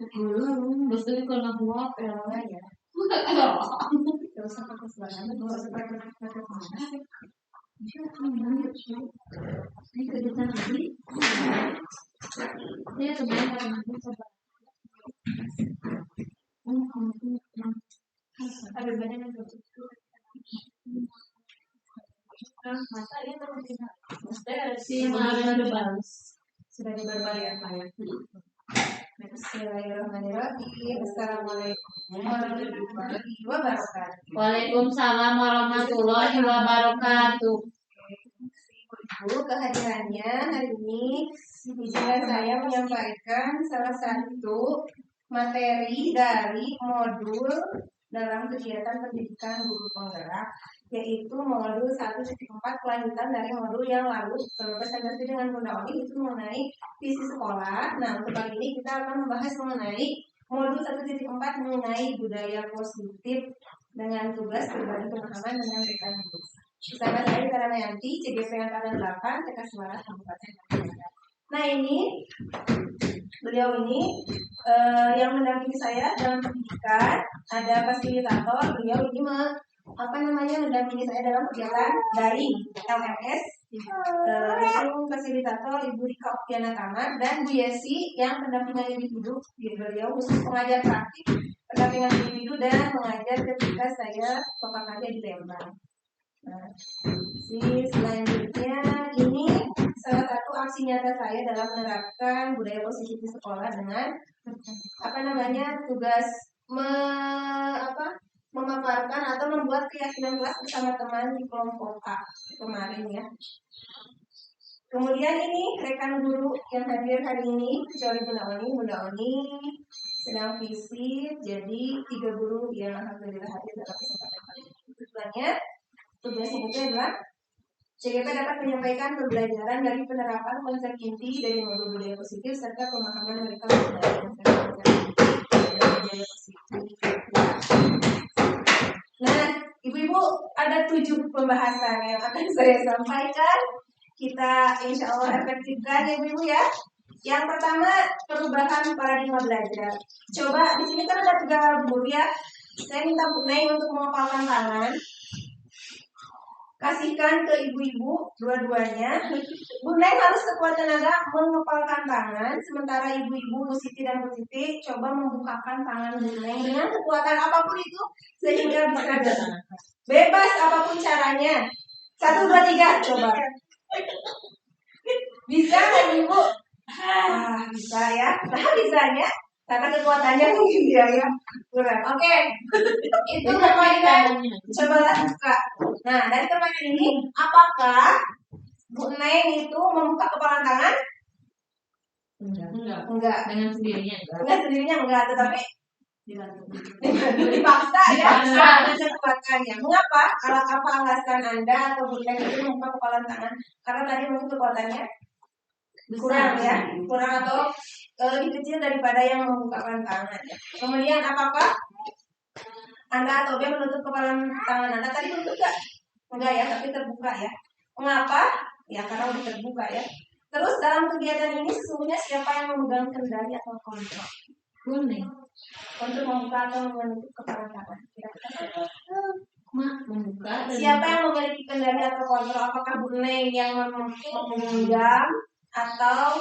Gusto ko na huwag, pero ya. Terus apa keselamatan? Terus apa keselamatan? Ini kegiatan lagi. Dia sebenarnya nanti coba. Ada banyak yang masa ini terus si Maria Debals sudah diberbagi apa ya? Bismillahirrahmanirrahim. Assalamualaikum warahmatullahi wabarakatuh. Waalaikumsalam warahmatullahi wabarakatuh. Ibu kehadirannya hari ini izinkan saya menyampaikan salah satu materi dari modul dalam kegiatan pendidikan guru penggerak, yaitu modul 1.4 kelanjutan dari modul yang lalu presentasi dengan Bunda Oni itu mengenai visi sekolah. Nah, untuk kali ini kita akan membahas mengenai modul 1.4 mengenai budaya positif dengan tugas berbagi pemahaman dengan rekan guru. Bersama saya Karamayanti, CGP Angkatan 8, TK Semarang, Kabupaten Tangerang. Nah, ini beliau ini yang mendampingi saya dalam pendidikan, ada fasilitator, beliau ini mendampingi saya dalam kegiatan dari LMS, itu fasilitator Ibu Rika Oktiana Kamar, dan Bu Yesi yang pendampingan individu, beliau khusus pengajar praktik, pendampingan individu dan mengajar ketika saya total kerja di Lembang. Nah, selanjutnya ini salah satu aksi nyata saya dalam menerapkan budaya positif di sekolah dengan tugas memaparkan atau membuat keyakinan kelas bersama teman di kelompok A kemarin ya. Kemudian ini rekan guru yang hadir hari ini kecuali Bunda Oni sedang visit, jadi 3 guru yang alhamdulillah hadir dalam kesempatan kali ini. Tujuannya tugas ini adalah CGP dapat menyampaikan pembelajaran dari penerapan konsep inti dari modul budaya positif serta pemahaman mereka mengenai konsep inti dari budaya positif. Nah, ibu-ibu ada 7 pembahasan yang akan saya sampaikan. Kita insya Allah efektifkan ya ibu-ibu ya. Yang pertama, perubahan paradigma belajar. Coba di sini kan ada 3 guru ya. Saya minta Bu Neng untuk mengepalkan tangan. Kasihkan ke ibu-ibu dua-duanya. Bu Neng harus sekuat tenaga mengepalkan tangan, sementara ibu-ibu Bu Siti dan Bu Siti coba membukakan tangan Bu Neng dengan kekuatan apapun itu sehingga bisa bebas apapun caranya. 1, 2, 3 coba. Bisa kan ibu? Bisa ya. Nah bisanya karena kekuatannya mungkin dia ya kurang. Oke. Itu permainan. Cobalah buka. Nah, dari permainan ini, apakah Bu Neng itu membuka kepalan tangan? Enggak. Dengan sendirinya enggak, tetapi dipaksa ya. Dengan kekuatannya. Mengapa? Apa alasan Anda atau Bu Neng itu membuka kepalan tangan? Karena tadi mungkin kekuatannya kurang ya, kurang atau lebih kecil daripada yang membukakan tangan. Kemudian apakah Anda atau B menutup kepalan tangan Anda? Tadi menutup gak? Enggak ya, tapi terbuka ya. Mengapa? Ya karena udah terbuka ya. Terus dalam kegiatan ini sesungguhnya siapa yang memegang kendali atau kontrol? Kuning. Untuk membuka atau menutup kepalan tangan. Kira-kira membuka. Siapa yang memiliki kendali atau kontrol? Apakah Bu Neng yang memegang atau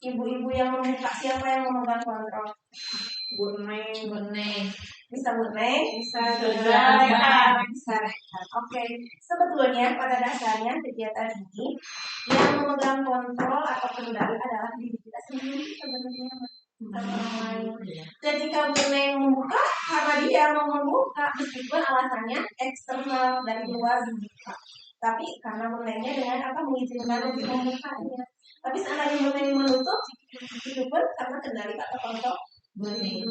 ibu-ibu yang membuka? Siapa yang memegang kontrol? Bu Neng. Bisa Bu Neng, bisa rekan. Oke. Sebetulnya pada dasarnya kegiatan ini yang memegang kontrol atau kendali adalah diri kita sendiri sebenarnya. Ketika Bu Neng membuka, karena dia mau membuka meskipun alasannya eksternal dari luar dibuka. Tapi karena Bu Nengnya dengan mengizinkan untuk membukanya. Tapi seandainya Bu Neng menutup, itu pun karena kendali atau kontrol Bu Neng.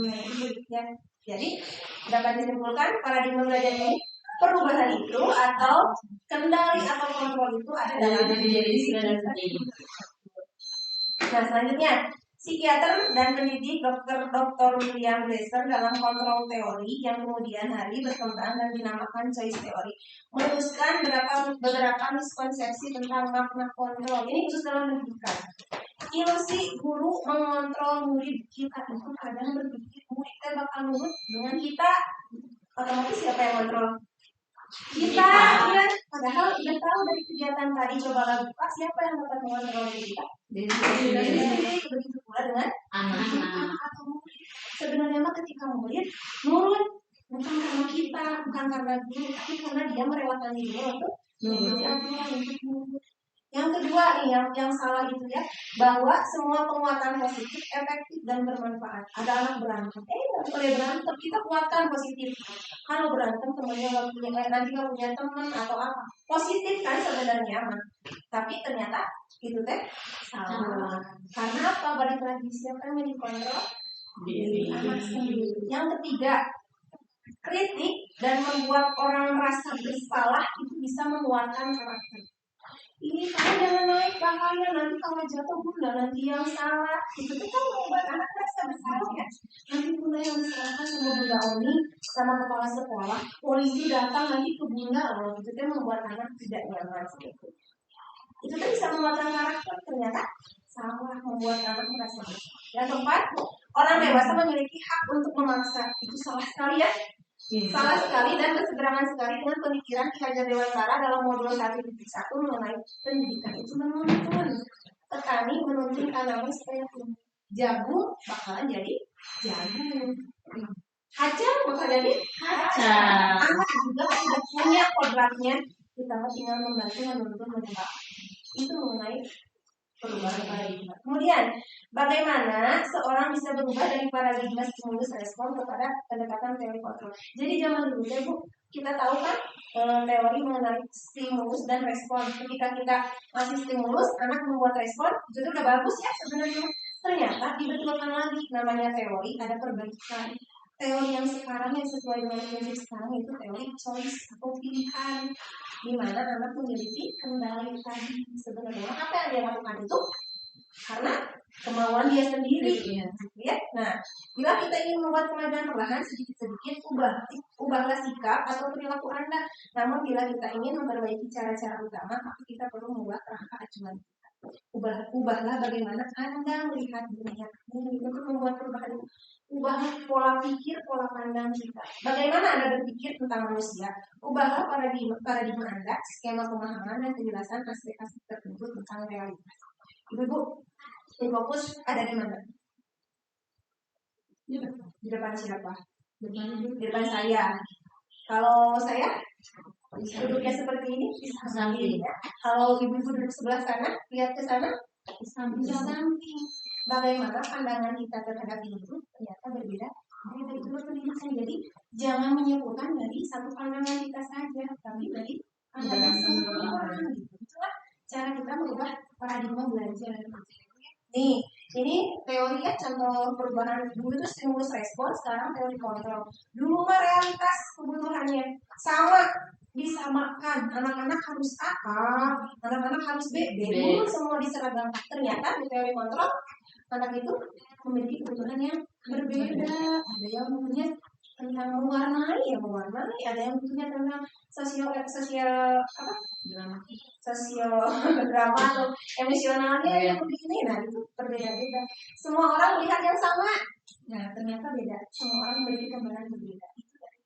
Ya. Jadi dapat disimpulkan paradigma belajar ini perubahan itu atau kendali atau kontrol itu ada dalam diri sendiri. Nah selanjutnya Psikiater dan pendidik Dr. William Glasser dalam kontrol teori yang kemudian hari berkembang dan dinamakan choice theory meluruskan beberapa miskonsepsi tentang makna kontrol. Ini khusus dalam pendidikan. Ilusi guru mengontrol murid kita itu kadang berpikir muridnya bakal nurut dengan kita, otomatis siapa yang kontrol? Kita, ya. Padahal udah tahu dari kegiatan tadi coba buka siapa yang dapat mengontrol kita? Jadi begitu pula dengan anak-anak atau murid. Sebenarnya mah ketika murid nurut bukan karena kita, bukan karena guru, tapi karena dia merelakan dirinya untuk mengikuti aturan, untuk nurut. Yang kedua nih, yang salah itu ya, bahwa semua penguatan positif efektif dan bermanfaat. Ada anak berantem, nggak boleh berantem, kita kuatkan positif. Kalau berantem temennya nggak punya, nanti nggak punya teman atau apa, positif kan sebenarnya mah. Tapi ternyata itu teh salah. Karena apa? Balik lagi siapa yang dikontrol? Diri anak sendiri. Yang ketiga, kritik dan membuat orang merasa bersalah itu bisa menguatkan karakter. Ini kamu jangan naik bahaya, nanti kalau jatuh bunda nanti yang salah. Itu kan membuat anak merasa bersalah ya. Nanti bunda yang disalahkan sama bunda Oni, sama kepala sekolah, polisi datang nanti ke bunda loh. Itu kan membuat anak tidak nyaman seperti itu. Itu kan bisa menguatkan karakter, ternyata salah, membuat anak merasa bersalah. Yang keempat, orang dewasa memiliki hak untuk memaksa. Itu salah sekali ya. Salah sekali dan berseberangan sekali dengan pemikiran Ki Hajar Dewantara dalam modul 1.1 mengenai pendidikan itu menuntun petani menuntun tanaman supaya tumbuh. Jagung bakalan jadi jagung, kacang bakal jadi kacang. Anak juga sudah punya kodratnya, kita tinggal membantu menuntun mengembangkan. Itu mengenai perubahan paradigma. Kemudian, bagaimana seorang bisa berubah dari paradigma stimulus respon kepada pendekatan teori kontrol. Jadi zaman dulu ya Bu, kita tahu kan teori mengenai stimulus dan respon. Ketika kita masih stimulus, anak membuat respon, itu udah bagus ya sebenarnya. Ternyata dibetulkan lagi, namanya teori ada perbaikan. Teori yang sekarang yang sesuai dengan prinsip sekarang itu teori choice atau pilihan, di mana anak memiliki kendali tadi. Sebenarnya apa yang dia lakukan itu karena kemauan dia sendiri, ya. Nah, bila kita ingin membuat kemajuan perlahan sedikit-sedikit, ubahlah sikap atau perilaku Anda. Namun bila kita ingin memperbaiki cara-cara utama, maka kita perlu membuat kerangka acuan. Ubahlah bagaimana Anda melihat dunia ini untuk membuat perubahan. Ubahlah pola pikir, pola pandang kita. Bagaimana Anda berpikir tentang manusia? Ubahlah paradigma Anda, skema pemahaman dan penjelasan aspek-aspek tertentu tentang realitas. Ibu, fokus ada di mana? Di depan siapa? Di depan saya. Kalau saya duduknya seperti ini, di samping. Kalau ibu-ibu duduk sebelah sana, lihat ke sana, di samping. Bagaimana pandangan kita terhadap hidup ternyata berbeda. Itu pendidikan. Jadi jangan menyimpulkan dari satu pandangan kita saja, tapi dari pandangan semua orang. Itulah cara kita merubah paradigma belajar. Nih, ini teori ya, contoh perubahan. Dulu itu stimulus respon, sekarang teori kontrol. Dulu mah realitas kebutuhannya sama, disamakan. Anak-anak harus A, anak-anak harus B. Dulu semua diseragamkan. Ternyata di teori kontrol, anak itu memiliki kebutuhan yang berbeda. Ada yang punya tentang mewarnai, ada yang butuhnya tentang sosial drama atau emosionalnya yang begini. Nah, itu berbeda-beda. Semua orang melihat yang sama, nah ternyata beda. Semua orang memiliki gambaran berbeda. Itu dari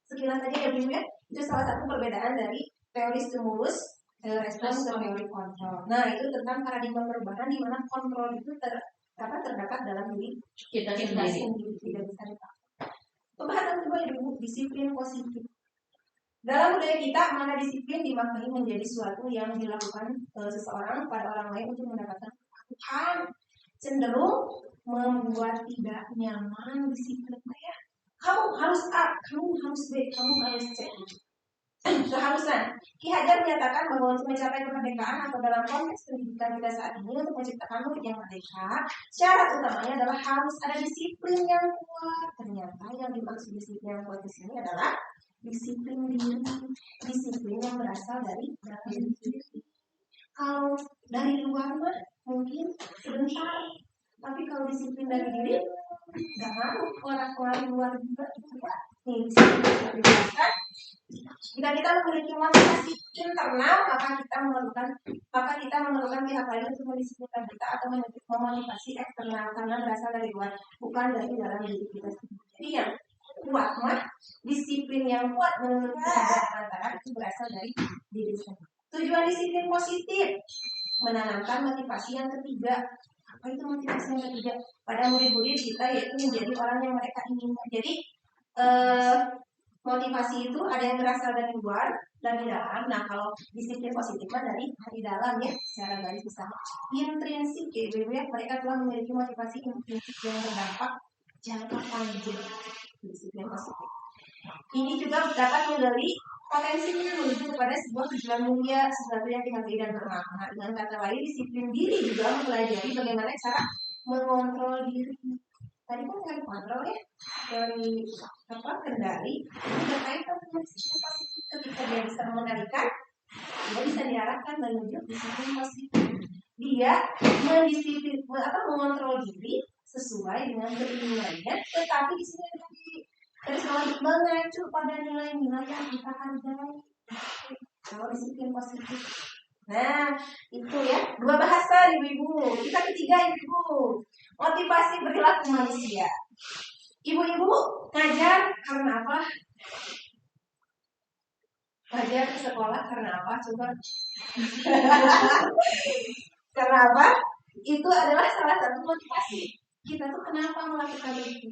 sekilas saja ya Bu ya. Itu salah satu perbedaan dari teori stimulus respon ke teori kontrol. Nah, itu tentang paradigma perubahan di mana kontrol itu terdapat dalam diri kita sendiri, tidak bisa dipaksa. Pembahasan kedua Ibu, disiplin positif. Dalam budaya kita, mana disiplin dimaknai menjadi suatu yang dilakukan seseorang pada orang lain untuk mendapatkan kebutuhan, cenderung membuat tidak nyaman disiplin ya. Kamu harus A, kamu harus B, kamu harus C. Keharusan. Ki Hajar menyatakan bahwa untuk mencapai kemerdekaan atau dalam konteks pendidikan kita saat ini untuk menciptakan murid yang merdeka, syarat utamanya adalah harus ada disiplin yang kuat. Ternyata yang dimaksud disiplin yang kuat di sini adalah disiplin diri, disiplin yang berasal dari dalam diri. Kalau dari luar mah mungkin sebentar, Tapi kalau disiplin dari diri, nggak mau orang luar juga juga. Nih, bisa dijelaskan. Jika kita memiliki motivasi internal, maka kita memerlukan pihak lain untuk mendisiplinkan kita atau memotivasi eksternal karena berasal dari luar, bukan dari dalam diri kita sendiri. Jadi yang kuat mah, disiplin yang kuat menurut antara itu berasal dari diri sendiri. Tujuan disiplin positif menanamkan motivasi yang ketiga. Apa itu motivasi yang ketiga? Pada murid-murid kita yaitu menjadi orang yang mereka inginkan. Jadi motivasi itu ada yang berasal dari luar, dari dalam. Nah, kalau disiplin positif dari dalam ya, secara garis besar. Intrinsik, mereka telah memiliki motivasi intrinsik yang berdampak jangka panjang. Disiplin positif. Ini juga dapat menggali potensinya menuju kepada sebuah tujuan mulia, sesuatu yang dihargai dan bermakna. Dengan kata lain, disiplin diri juga mempelajari bagaimana cara mengontrol diri. Tadi kan dengan kontrol ya, dari kendali, berkaitan dengan disiplin positif. Ketika dia bisa mengendalikan, dia bisa diarahkan menuju disiplin positif. Dia mengontrol diri sesuai dengan keinginannya, tetapi di sini terus mengacu pada nilai-nilai yang kita hargai. Kalau disiplin positif. Nah, itu ya, 2 bahasa ibu-ibu. Kita ketiga ibu-ibu. Motivasi perilaku manusia. Ibu-ibu ngajar karena apa? Ngajar ke sekolah karena apa? Coba. Karena apa? Itu adalah salah satu motivasi. Kita tuh kenapa melakukan itu?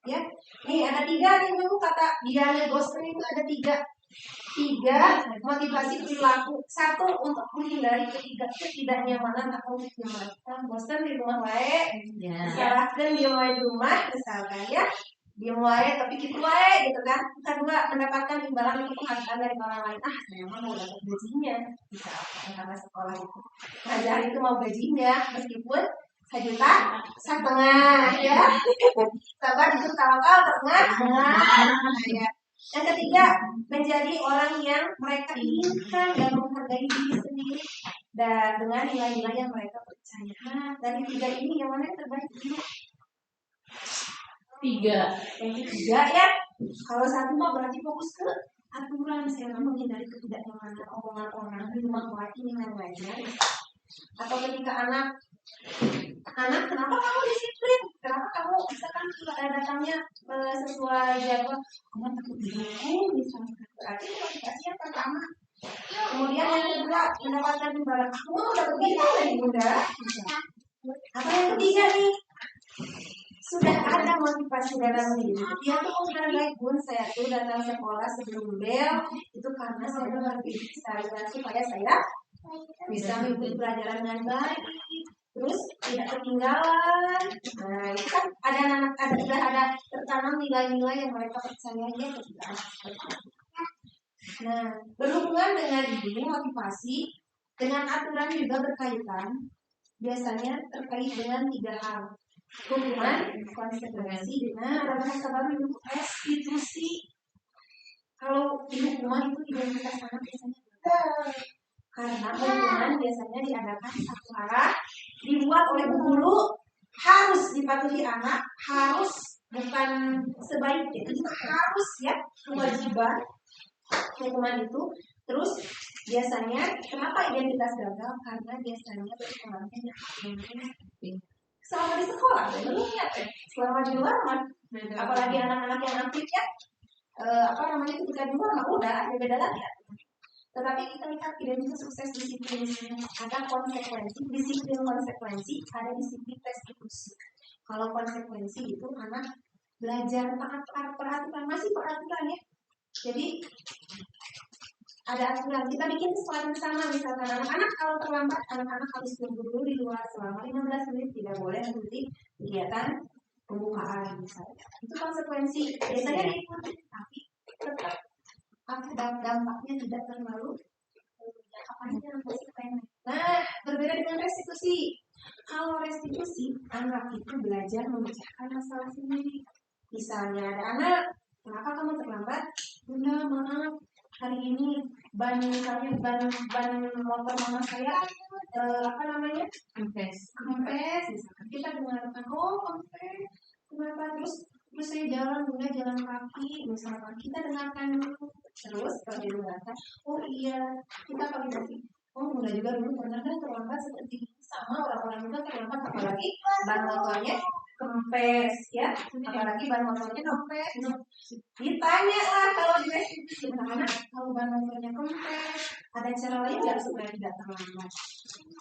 Ya, nih ada 3 nih ibu kata Diana Gosen itu ada 3 motivasi perilaku. 1 untuk menghindari ketidaknyamanan atau ketidaknyamanan. Bosan di rumah wae, salahkan dia wae di rumah misalkan ya, dia wae tapi gitu wae gitu kan. Kedua, mendapatkan imbalan untuk penghargaan dari orang lain. Saya mau dapat gajinya misalkan karena sekolah itu. Ngajar itu mau gajinya meskipun 1,5 juta ya. Sabar itu tawakal tengah ya. Yang ketiga, menjadi orang yang mereka inginkan dan menghargai diri sendiri dan dengan nilai-nilai yang mereka percaya. Nah, dari 3 ini yang mana yang terbaik? 3. Yang ketiga ya. Kalau 1 mah berarti fokus ke aturan, saya menghindari ketidaknyamanan omongan orang di rumah ini namanya. Atau ketika anak kenapa kamu disiplin? Kenapa kamu misalkan datangnya sesuai jadwal? Kamu takut dihukum misalkan. Berarti motivasi yang pertama. Kemudian yang kedua, mendapatkan imbalan. Aku mau dapat bintang dari bunda. Apa yang ketiga nih? Sudah ada motivasi dalam diri. Dia tuh menghargai pun saya tuh datang sekolah sebelum bel itu karena saya menghargai saya supaya saya bisa mengikuti pelajaran dengan baik, terus tidak ketinggalan. Nah, itu kan sudah ada tertanam nilai-nilai yang mereka percaya ya ketika. Nah, berhubungan dengan ini motivasi dengan aturan juga berkaitan. Biasanya terkait dengan 3 hal. Hukuman, konsekuensi, ada bahasa baru untuk restitusi. Kalau di hukuman itu identitas anak biasanya karena hukuman biasanya diadakan satu arah, dibuat oleh guru, harus dipatuhi anak, harus bukan sebaiknya, itu harus ya kewajiban hukuman itu. Terus biasanya kenapa identitas gagal? Karena biasanya berpengaruhnya selama di sekolah, belum ya, selama di luar mah, apalagi anak-anak yang aktif ya, ketika di luar mah udah beda lagi ya. Tetapi kita lihat identitas sukses disiplin, ada konsekuensi, disiplin konsekuensi, ada disiplin restitusi. Kalau konsekuensi itu anak belajar peraturan, masih peraturan ya. Jadi ada aturan, kita bikin sesuatu bersama, misalkan anak-anak kalau terlambat, anak-anak harus tunggu dulu di luar selama 15 menit, tidak boleh mengikuti kegiatan pembukaan misalnya. Itu konsekuensi, biasanya diikuti, tapi tetap akibat dampaknya tidak terlalu Nah, berbeda dengan restitusi. Kalau restitusi, anak itu belajar memecahkan masalah sendiri. Misalnya ada anak, kenapa kamu terlambat? Bunda, maaf, hari ini ban motor mama saya apa namanya, Kempes. kempes, misalkan kita dengarkan, oh kempes, kenapa terus saya jalan bunda jalan kaki, misalkan kita dengarkan dulu, terus kalau didengarkan, oh iya kita validasi, oh bunda juga dulu pernah kan terlambat seperti itu, sama orang-orang juga terlambat, apalagi ban motornya kempes ya, apalagi ban motornya kempes. Ditanya lah kalau di restitusi anak-anak, kalau ban motornya kempes, ada cara lain nggak supaya tidak terlambat?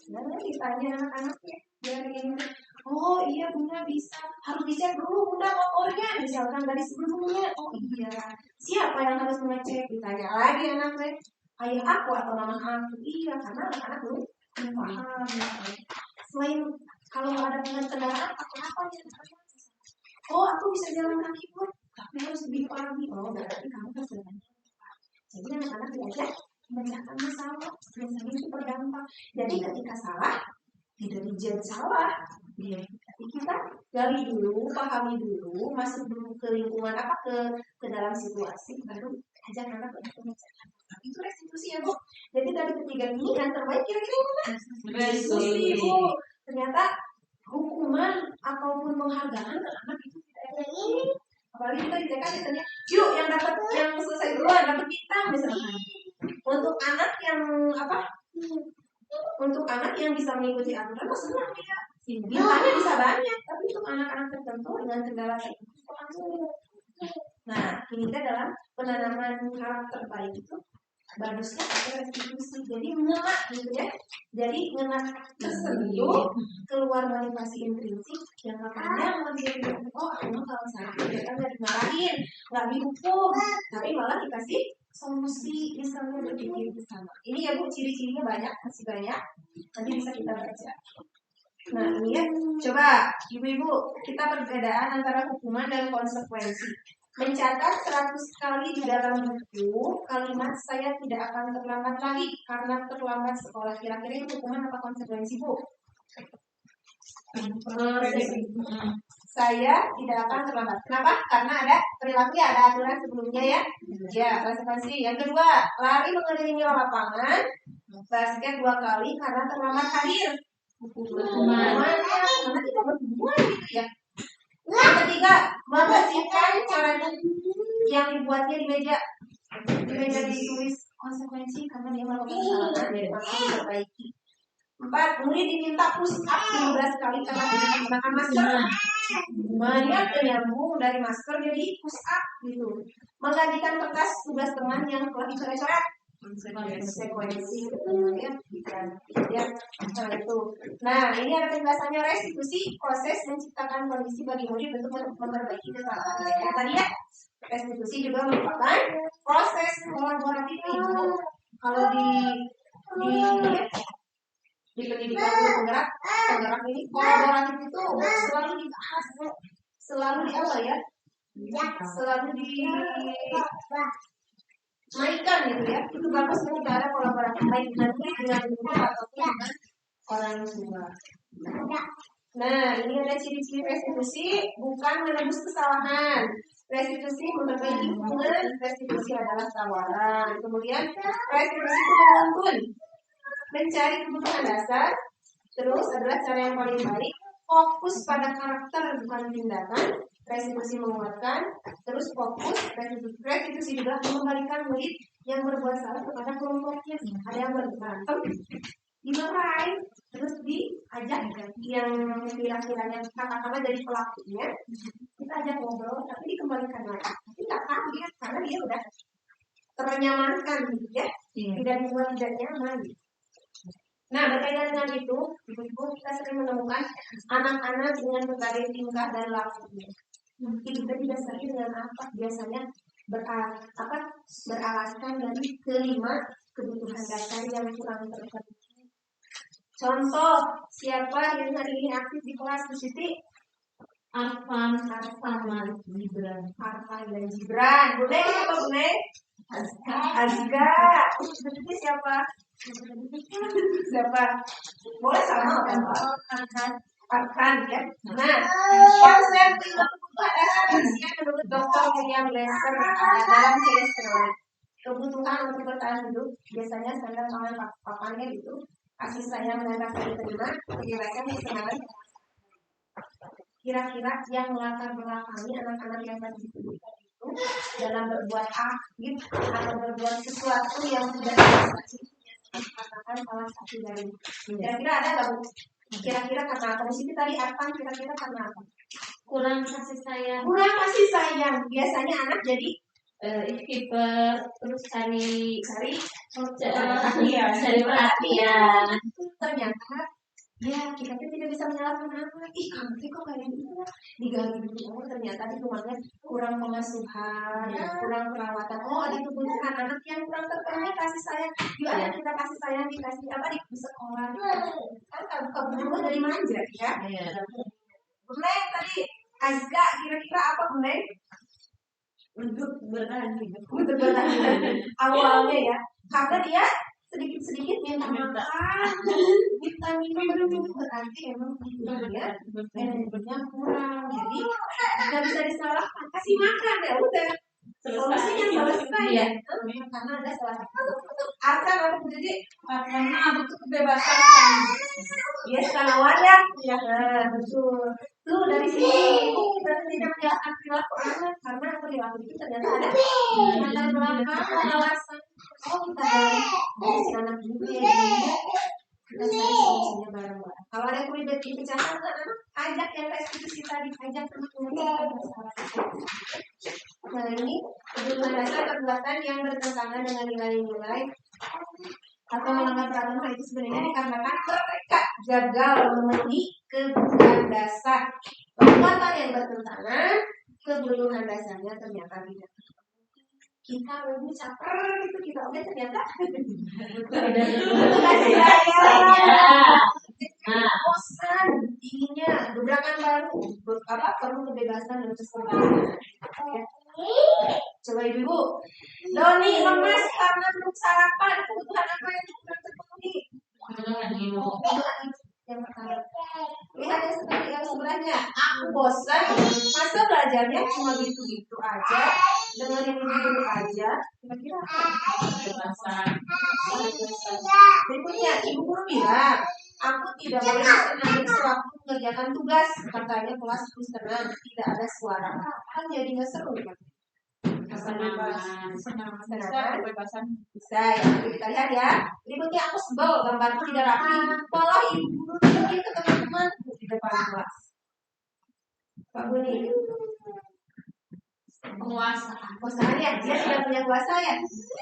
Nah, ditanya anak-anaknya dari ini, oh iya bunda bisa, harus dicek dulu bunda motornya, misalkan dari sebelumnya, oh iya, siapa yang harus mengecek? Ditanya lagi anaknya, ayah aku atau mama aku? Iya, karena anak-anak belum paham. Selain kalau ada kendaraan, apa yang oh aku bisa jalan kaki pun, tapi harus lebih pagi. Oh berarti kamu harus jalan. Jadi anak-anak diajak memecahkan masalah, biasanya itu berdampak. Jadi ketika salah, tidak dijadikan salah. Jadi kita gali dulu, pahami dulu, masuk dulu ke lingkungan apa ke dalam situasi, baru ajak anak untuk memecahkan. Itu restitusi ya Bu. Jadi dari ketiga ini yang terbaik kira-kira mana? Restitusi Bu. Ternyata hukuman ataupun penghargaan ke anak itu tidak ada ini. Apalagi kita di TK misalnya, yuk yang dapat yang selesai duluan dapat bintang misalkan. Untuk anak yang apa? Untuk anak yang bisa mengikuti aturan, senang dia. Bintangnya bisa banyak, tapi untuk anak-anak tertentu dengan kendala tertentu langsung. Nah, ini dalam penanaman karakter baik itu bagusnya ada restitusi, jadi ngena gitu ya, jadi ngena tersentuh, keluar motivasi intrinsik yang katanya lebih oh aku kalau salah kita nggak dimarahin, nggak dihukum, tapi malah dikasih solusi, misalnya berpikir bersama. Ini ya Bu, ciri-cirinya banyak, masih banyak, nanti bisa kita baca. Nah ini ya, coba ibu-ibu, kita perbedaan antara hukuman dan konsekuensi. Mencatat 100 kali di dalam buku kalimat saya tidak akan terlambat lagi karena terlambat sekolah. Kira-kira itu hukuman apa konsekuensi Bu? Saya tidak akan terlambat. Kenapa? Karena ada perilaku ya, ada aturan sebelumnya ya. Ya, konsekuensi. Yang kedua, lari mengelilingi lapangan basket 2 kali karena terlambat hadir. Hukuman karena tidak berhubungan gitu ya. Yang ketiga, membersihkan coret yang dibuatnya di meja ditulis konsekuensi karena dia melakukan kesalahan dan masih diperbaiki. 4, murid diminta push up 15 kali karena tidak menggunakan masker. Banyak penyambung dari masker jadi push up gitu. Menggantikan kertas tugas teman yang telah dicoret-coret. Konsekuensi ya, ya, nah itu. Nah ini ada penjelasannya restitusi, proses menciptakan kondisi bagi murid untuk memperbaiki kesalahan mereka. Tadi ya, restitusi juga merupakan proses kolaboratif itu. Kalau di pendidikan guru penggerak ini kolaboratif itu selalu dibahas, selalu di apa ya? Selalu di naikkan gitu ya, itu bagus ketika ada kolaborasi baik dengan guru ataupun dengan orang tua. Nah ini ada ciri-ciri restitusi, bukan menebus kesalahan. Restitusi memperbaiki hubungan, restitusi adalah tawaran. Kemudian restitusi itu menuntun, mencari kebutuhan dasar. Terus adalah cara yang paling baik, fokus pada karakter bukan tindakan. Restitusi menguatkan, terus fokus. Restitusi juga mengembalikan murid yang berbuat salah kepada kelompoknya. Ada yang berantem, dimarahin, terus diajak yang kira-kiranya katakanlah dari pelakunya, kita ajak ngobrol, tapi dikembalikan lagi. Tapi nggak kaget karena dia udah ternyamankan gitu ya, tidak dibuat tidak nyaman. Nah, berkaitan dengan itu, ibu-ibu kita sering menemukan anak-anak dengan berbagai tingkah dan lakunya. Itu didasari dengan apa? Biasanya beralaskan dari kelima kebutuhan dasar yang kurang terpenuhi. Contoh, siapa yang hari ini aktif di kelas Bu Siti? Arfan dan Gibran. Boleh apa boleh? Azga. Itu siapa? Siapa? Boleh sama Arfan ya. Nah, konsep kebutuhan dasar menurut Dr. William Glasser dalam ciri kebutuhan untuk bertahan hidup biasanya standar pangan papannya gitu kasih sayang dan rasa diterima menyebabkan kesenangan. Kira-kira yang melatar belakangi anak-anak yang tadi disebutkan itu dalam berbuat aktif atau berbuat sesuatu yang tidak dikatakan salah satu dari kira-kira ada nggak Bu? Kira-kira karena apa? Di sini tadi apa? Kira-kira karena apa? Kurang kasih sayang. Kurang kasih sayang. Biasanya anak jadi Keeper, terus cari perhatian. cari perhatian. Ternyata ya kita tidak bisa menyalahkan anak. Ih kamu kok kayak gitu diganti dulu. Ternyata itu makanya kurang pengasuhan, kurang perawatan. Oh ada kebutuhan anak yang kurang terpenuhi kasih sayang. Yuk anak kita kasih sayang dikasih apa di sekolah. Kan kebutuhan dari manja ya. Bunda tadi Azka kira-kira apa Bunda? Untuk bertahan awalnya ya karena dia sedikit minta makan minta minum berarti emang dia energinya kurang jadi nggak bisa disalahkan kasih makan ya udah solusinya selesai ya karena ada salah akan apa jadi karena butuh kebebasan ya skala wadah ya betul tuh dari sini kita tidak menyalahkan perilaku anak karena perilaku itu ternyata ada latar belakang alasan oh kita dari si anak juga ya kita cari solusinya bareng-bareng kalau ada yang ribet di kecamatan anak ajak yang restitusi tadi ajak teman-teman nah ini kebutuhan dasar perbuatan yang bertentangan dengan nilai-nilai atau melanggar peraturan itu sebenarnya dikarenakan mereka gagal memenuhi kebutuhan dasar. Perbuatan yang bertentangan kebutuhan dasarnya ternyata tidak. Kita lebih caper gitu kita oke ternyata bosan inginnya gebrakan baru apa perlu kebebasan dan keselamatan. Coba ibu Doni lemas karena belum sarapan kebutuhan apa yang belum terpenuhi yang pertama lihat yang sebelahnya aku bosan masa belajarnya cuma gitu-gitu aja dengerin dulu aja kira-kira berikutnya ibu guru bilang aku tidak boleh senang sewaktu mengerjakan tugas katanya kelas terus tenang tidak ada suara kan jadi nggak seru kan kebebasan bisa ya kita lihat ya berikutnya aku sebel gambarku tidak rapi malah ibu guru tunjukin ke teman-teman di depan kelas Pak Buni Penguasa ya dia tidak punya kuasa ya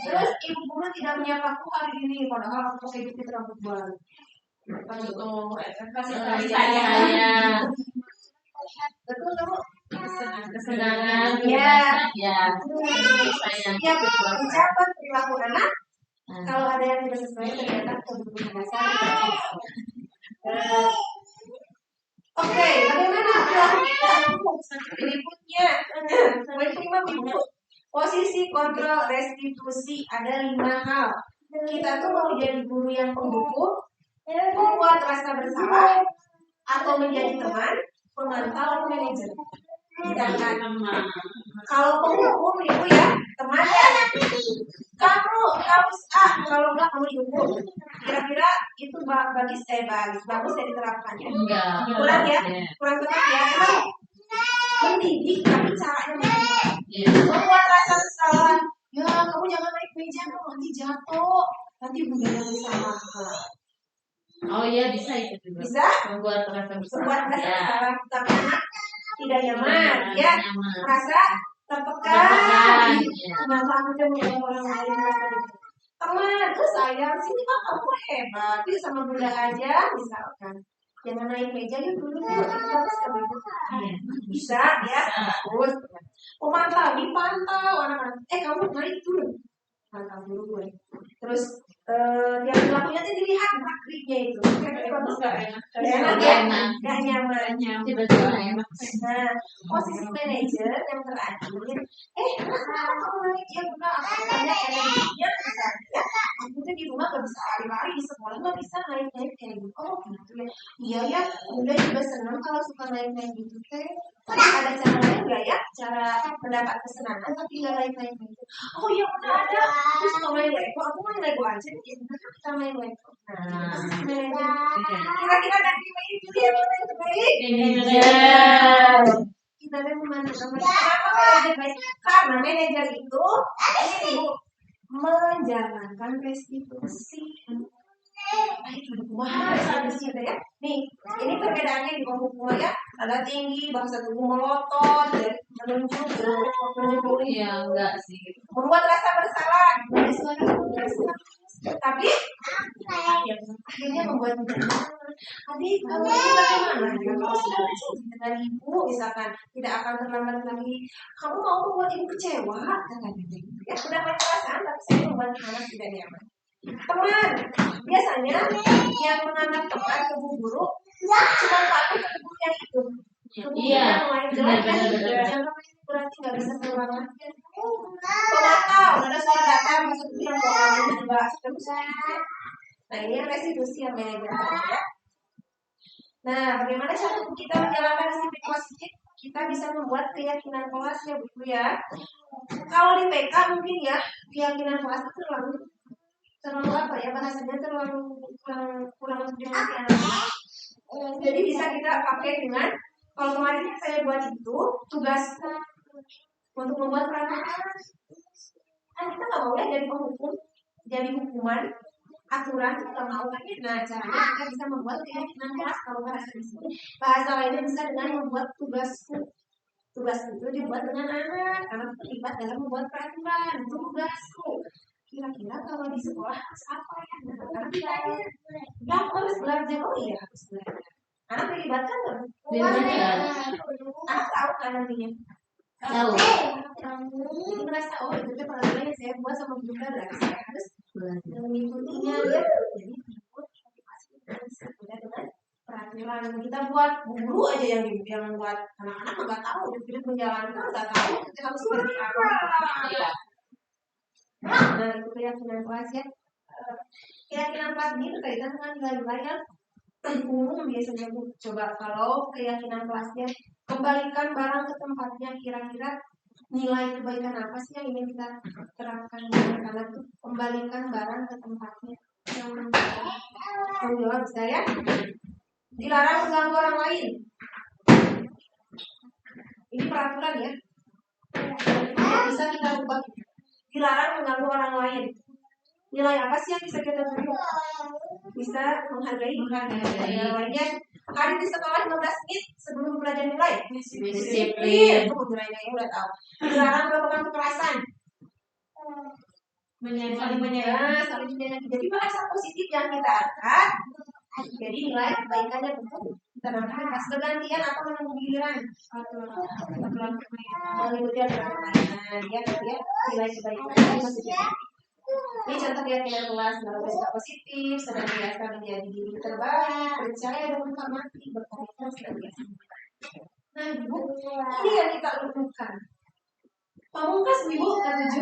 terus ibu guru tidak menyapaku hari ini padahal aku pakai jepit rambut baru kasih saya betul kamu kesenangan ya saya ucapan perilaku anak kalau ada yang tidak sesuai ternyata kebutuhan dasar oke bagaimana perilaku kita berikutnya berikutnya ibu posisi kontrol restitusi ada 5 hal kita tuh mau jadi guru yang penghukum membuat rasa bersalah atau menjadi teman pemantau atau manajer sedangkan kalau penghukum ibu ya teman ya kamu harus kalau enggak kamu dihukum kira-kira itu bagus ya diterapkan ya kurang ya kurang tepat ya emang mendidik tapi caranya membuat rasa bersalah ya kamu jangan naik meja kamu nanti jatuh nanti bundanya disalahkan oh iya bisa itu juga bisa membuat rasa bersalah tapi anak tidak nyaman ya merasa tertekan masa aku udah orang lain teman tuh sayang sini kan kamu hebat itu sama bunda aja misalkan jangan naik meja yuk dulu bisa ya terus pemantau dipantau anak-anak kamu naik dulu pantau dulu gue terus yang pelakunya tuh dilihat praktiknya itu bagus nggak nyaman tiba-tiba enak nah posisi manajer yang terakhir kenapa kamu naik ya bunda aku banyak energinya misalnya aku tuh di rumah gak bisa lari-lari di sekolah gak bisa naik-naik kayak gitu gitu ya iya ya bunda juga senang kalau suka naik-naik gitu teh tapi ada cara lain nggak ya cara mendapat kesenangan tapi nggak naik-naik gitu oh iya bunda ada aku suka main Lego aku main Lego aja kita main Lego. Nah. Kira-kira dari ini dulu ya mana yang terbaik? Manajer. Kita lihat kemana kenapa manajer baik? Karena manajer itu ini Bu, menjalankan restitusi. Ya. Nih, ini perbedaannya di bawah hukum ya. Ada tinggi, bahasa tubuh melotot, dan menunjuk, Ya enggak sih. membuat rasa bersalah, tapi akhirnya membuat Adik, kamu ini bagaimana? Ya, kalau sudah berjanji dengan ibu, misalkan tidak akan terlambat lagi, kamu mau membuat ibu kecewa? Katanya gitu. Ya, sudah main perasaan, tapi saya membuat anak tidak nyaman. Teman, biasanya yang menganggap teman ke guru cuma patuh ke guru yang itu. Iya. Jangan berarti nggak bisa keluar lagi. Pemantau, ada suara datang masuk ke yang orang juga terus. Nah ini yang restitusi yang manajer ya. Nah, bagaimana cara kita menjalankan disiplin positif? Kita bisa membuat keyakinan kelas ya Bu ya. Kalau di PK mungkin ya keyakinan kelas itu terlalu apa ya bahasanya terlalu kurang untuk dimengerti anak. Jadi bisa kita pakai dengan kalau kemarin saya buat itu tugas untuk membuat peraturan. Kan kita nggak mau ya jadi penghukum, jadi hukuman, aturan kita nggak mau kan? Nah caranya kita bisa membuat keyakinan kelas kalau bahasa di sini. Bahasa lainnya bisa dengan membuat tugasku. Tugas itu dibuat dengan anak terlibat dalam membuat peraturan. Itu tugasku. Kira-kira kalau di sekolah harus apa ya? Karena kita nggak harus belajar. Oh iya harus belajar. Anak dilibatkan nggak? Anak tahu kan nantinya? Tahu. Jadi merasa oh itu tuh peraturan yang saya buat sama Bunda berarti saya harus mengikutinya ya. Jadi ikut sudah dengan peraturan kita buat guru aja yang buat anak-anak nggak tahu hidup menjalankan nggak tahu kita harus seperti apa. Nah itu keyakinan kelas ya. Keyakinan kelas ini berkaitan dengan nilai-nilai yang umum biasanya Bu. Coba kalau keyakinan kelasnya kembalikan barang ke tempatnya, kira-kira nilai kebaikan apa sih yang ingin kita terapkan di anak itu? Kembalikan barang ke tempatnya. Kamu jawab bisa ya? Dilarang mengganggu orang lain. Ini peraturan ya. Tidak bisa kita ubah. Dilarang mengganggu orang lain. Nilai apa sih yang bisa kita terima? Bisa menghargai yang lainnya. Hadir di sekolah 15 menit sebelum belajar nilai. Disiplin. Itu nilainya udah tahu. Dilarang melakukan kekerasan. Saling menyayangi. Jadi bahasa positif yang kita angkat. Jadi nilai kebaikannya untuk terangkan bergantian atau menunggu giliran. Mengikuti aturan permainan. Ya, nilai kebaikannya positif. Ini contoh keyakinan kelas dalam bersikap positif, senantiasa menjadi diri terbaik, percaya dan menghormati, berkomitmen senantiasa. Nah, Ibu, ini yang kita lakukan. Pamungkas Ibu ke-7.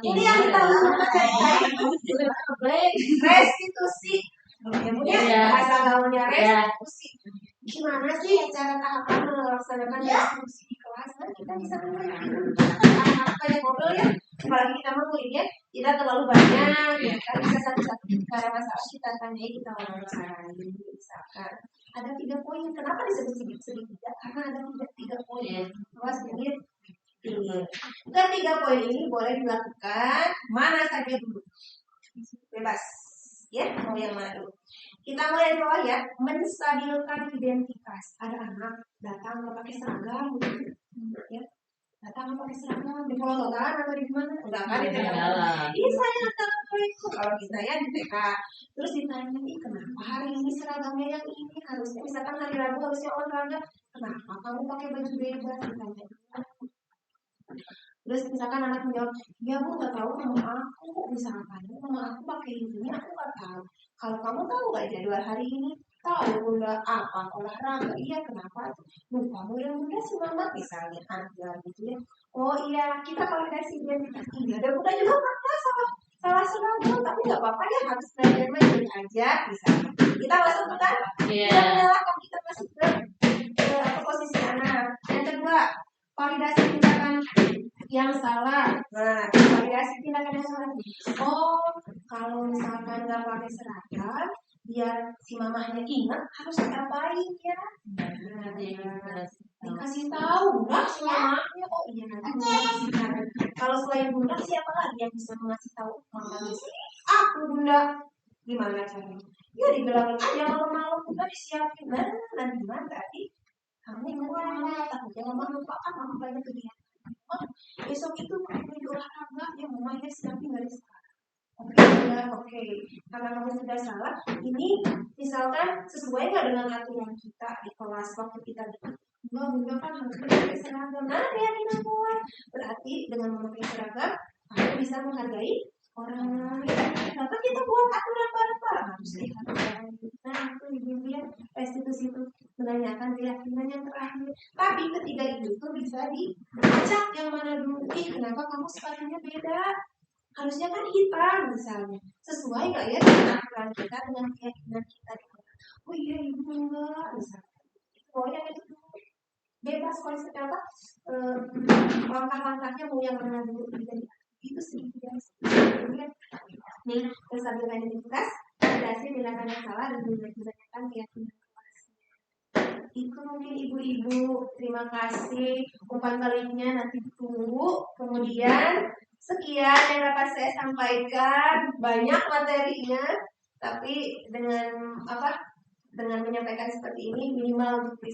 Ini yang kita lakukan restitusi. Kemudian bahasa gaulnya restitusi. Gimana sih cara tahapan melaksanakan restitusi di kelas? Kan kita bisa kayak ngobrol ya. Apalagi kita mau kuliah tidak terlalu banyak, kita bisa satu-satu bicara masalah kita tanyai kita wawancara. Misalkan ada 3 poin, kenapa disebut segitiga? Karena ada 3 poin. Luas sedikit ini. Dan 3 poin ini boleh dilakukan mana saja dulu, bebas. Ya, mau yang mana dulu? Kita mulai dari bawah ya, menstabilkan identitas. Ada anak datang pakai seragam, ya. Datang pakai seragam di pelototan atau di mana? Enggak kan di TK. Ini saya assalamualaikum. Kalau kita ya di TK. Terus ditanya nih kenapa hari ini seragamnya yang ini harusnya misalkan hari Rabu harusnya olahraga. Kenapa kamu pakai baju bebas? Ditanya. Terus misalkan anak menjawab, ya Bu nggak tahu sama aku. Misalkan sama aku pakai ini aku nggak tahu. Kalau kamu tahu nggak jadwal hari ini? Tahu Bunda apa olahraga? Iya kenapa? Kamu yang Bunda semangat misalnya anak gitu ya. Oh iya kita validasi identitas ini. Ada Bunda juga pernah salah seragam tapi nggak apa-apa ya harus belajar main aja misalnya. Kita masuk ke kan? Kita menyalahkan kita masuk ke posisi anak. Yang kedua validasi tindakan yang salah. Nah, validasi tindakan yang salah. Oh, kalau misalkan nggak pakai seragam, biar si mamanya ingat harus diapain ya? Dikasih tahu, bunda si mamanya. Oh iya, nanti bunda kasih tahu. Kalau selain bunda, siapa lagi yang bisa mengasih tahu mamanya? Aku, bunda. Gimana caranya? Ya dibilangin aja malam-malam bunda disiapin. Nah, nanti gimana tadi? Kamu ingat takutnya mama lupa kan mama banyak kegiatan. Oh, besok itu pergi olahraga yang mama ya siapin dari sekarang. Oke, ya, oke. Karena kamu sudah salah, ini misalkan sesuai nggak dengan aturan kita di kelas waktu kita bunda kan harus memakai seragam. Nah, yakin aku berarti dengan memakai seragam kamu bisa menghargai orang lain. Kenapa kita buat aturan bareng-bareng harus dihargai? Nah, itu ibu ya restitusi itu menanyakan keyakinan yang terakhir. Tapi ketiga itu tuh bisa dicak yang mana dulu. Kenapa kamu sepatunya beda? Harusnya kan hitam misalnya. Sesuai nggak ya dengan aturan kita dengan keyakinan kita? Oh iya ibu enggak misalnya. Pokoknya itu dulu. Bebas konsep apa? Langkah-langkahnya mau yang mana dulu itu sih guys. Nih, kestabilan identitas, validasi tindakan yang salah dan menanyakan keyakinan. Itu mungkin ibu-ibu, terima kasih. Umpan baliknya nanti ditunggu. Kemudian sekian yang dapat saya sampaikan. Banyak materinya, tapi dengan apa? Dengan menyampaikan seperti ini minimal untuk